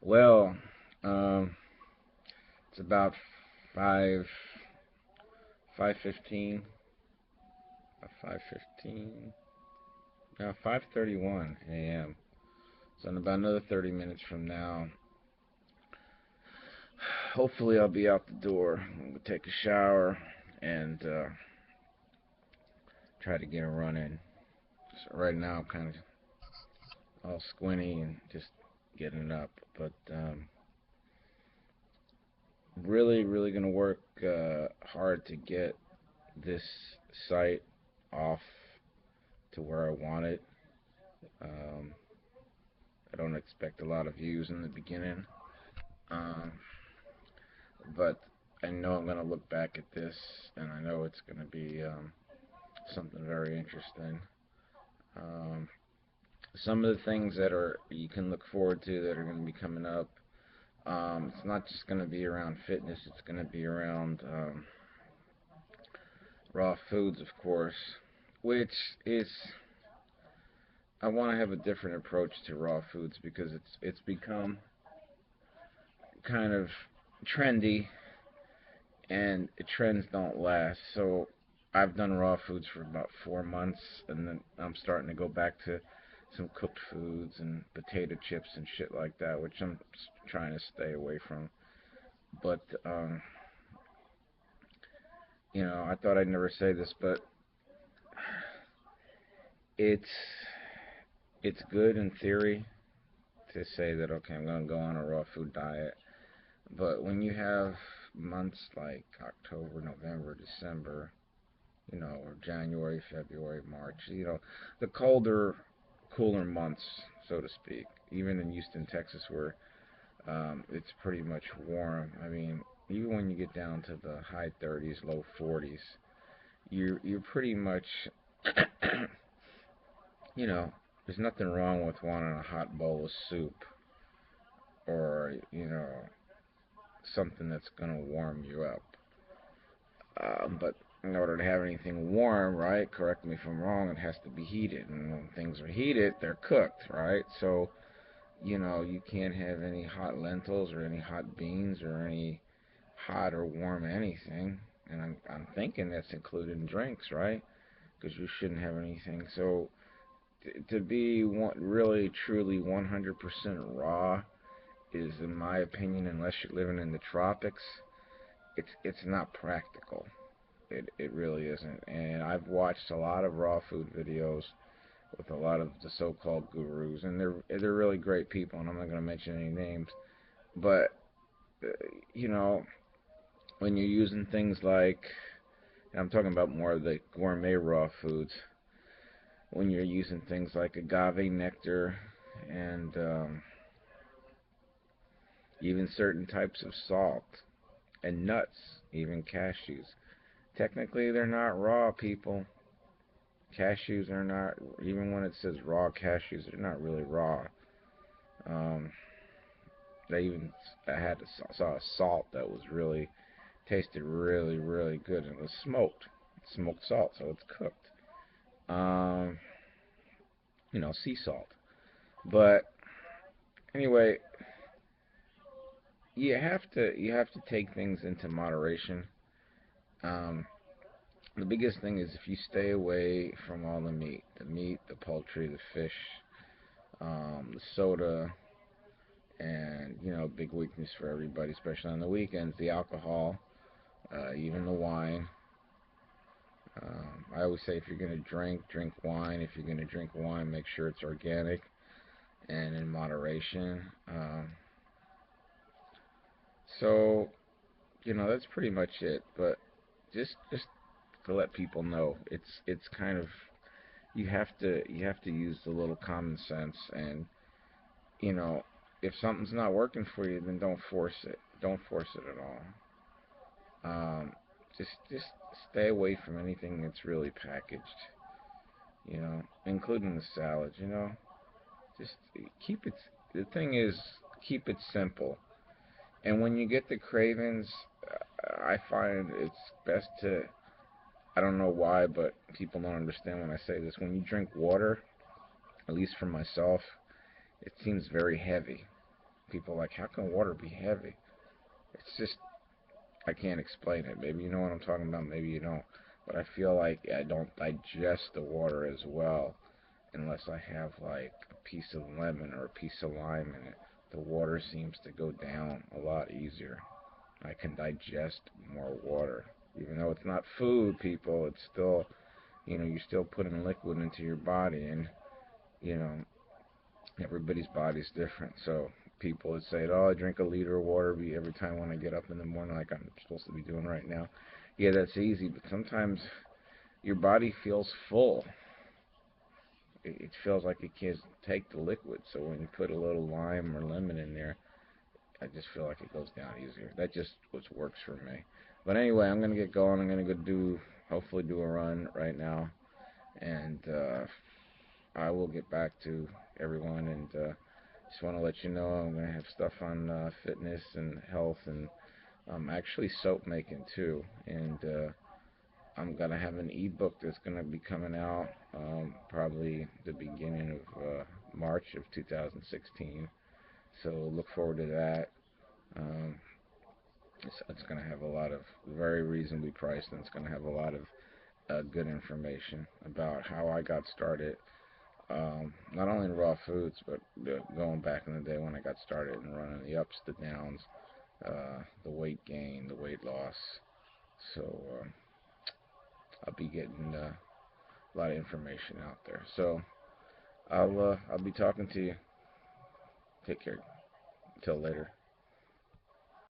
Well, um, it's about 5 5:15, 5:15, 5:31 a.m. So in about another 30 minutes from now, hopefully I'll be out the door. I'm gonna take a shower and try to get a run in. So right now I'm kind of all squinty and just getting up, but really, really gonna work hard to get this site off to where I want it. Um, I don't expect a lot of views in the beginning, um, but I know I'm gonna look back at this, and I know it's gonna be something very interesting. Um, some of the things that are you can look forward to that are going to be coming up. It's not just going to be around fitness. It's going to be around raw foods, of course, which is I want to have a different approach to raw foods because it's become kind of trendy, and trends don't last. So I've done raw foods for about 4 months, and then I'm starting to go back to some cooked foods and potato chips and shit like that, which I'm trying to stay away from. But I thought I'd never say this, but it's it's good in theory to say that okay, I'm gonna go on a raw food diet, but when you have months like October, November, December, or January, February, March, the colder, cooler months, so to speak. Even in Houston, Texas, where it's pretty much warm. I mean, even when you get down to the high 30s, low 40s, you're pretty much, there's nothing wrong with wanting a hot bowl of soup or something that's gonna warm you up. But in order to have anything warm, right? Correct me if I'm wrong. It has to be heated, and when things are heated, they're cooked, right? So you can't have any hot lentils or any hot beans or any hot or warm anything. And I'm thinking that's included in drinks, right? Because you shouldn't have anything. So to be really truly 100% raw is, in my opinion, unless you're living in the tropics, it's not practical. It really isn't. And I've watched a lot of raw food videos with a lot of the so-called gurus, and they're really great people. And I'm not going to mention any names, but uh, you know, when you're using things like, and I'm talking about more of the gourmet raw foods, when you're using things like agave nectar and even certain types of salt and nuts, even cashews. Technically, they're not raw, people. Cashews are not, even when it says raw cashews, they're not really raw. Um, they even I had saw a salt that was really tasted really really good, and it was smoked salt, so it's cooked. Um, sea salt. But anyway, you have to take things into moderation. Um, the biggest thing is if you stay away from all the meat, the poultry, the fish, the soda, and big weakness for everybody, especially on the weekends, the alcohol, even the wine. I always say if you're going to drink wine. If you're going to drink wine, make sure it's organic and in moderation. So that's pretty much it. But just to let people know, it's kind of you have to use a little common sense, and you know if something's not working for you, then don't force it. Don't force it at all. Just stay away from anything that's really packaged. Including the salads. Just keep it. The thing is, keep it simple. And when you get the cravings, I find it's best to. I don't know why, but people don't understand when I say this. When you drink water, at least for myself, it seems very heavy. People are like, how can water be heavy? It's just, I can't explain it. Maybe you know what I'm talking about, maybe you don't. But I feel like I don't digest the water as well unless I have like a piece of lemon or a piece of lime in it. The water seems to go down a lot easier. I can digest more water. Even though it's not food, people, it's still, you're still putting liquid into your body, and, you know, everybody's body's different. So people would say, oh, I drink a liter of water every time when I get up in the morning, like I'm supposed to be doing right now. Yeah, that's easy, but sometimes your body feels full. It feels like it can't take the liquid. So when you put a little lime or lemon in there, I just feel like it goes down easier. That just what works for me. But anyway, I'm gonna get going. I'm gonna go hopefully do a run right now, and I will get back to everyone. And just want to let you know I'm gonna have stuff on fitness and health, and actually soap making too. And I'm gonna have an ebook that's gonna be coming out probably the beginning of March of 2016. So look forward to that. Um, it's going to have a lot of very reasonably priced, and it's going to have a lot of good information about how I got started. Not only in raw foods, but going back in the day when I got started and running the ups, the downs, the weight gain, the weight loss. So I'll be getting a lot of information out there. So I'll be talking to you. Take care. Until later.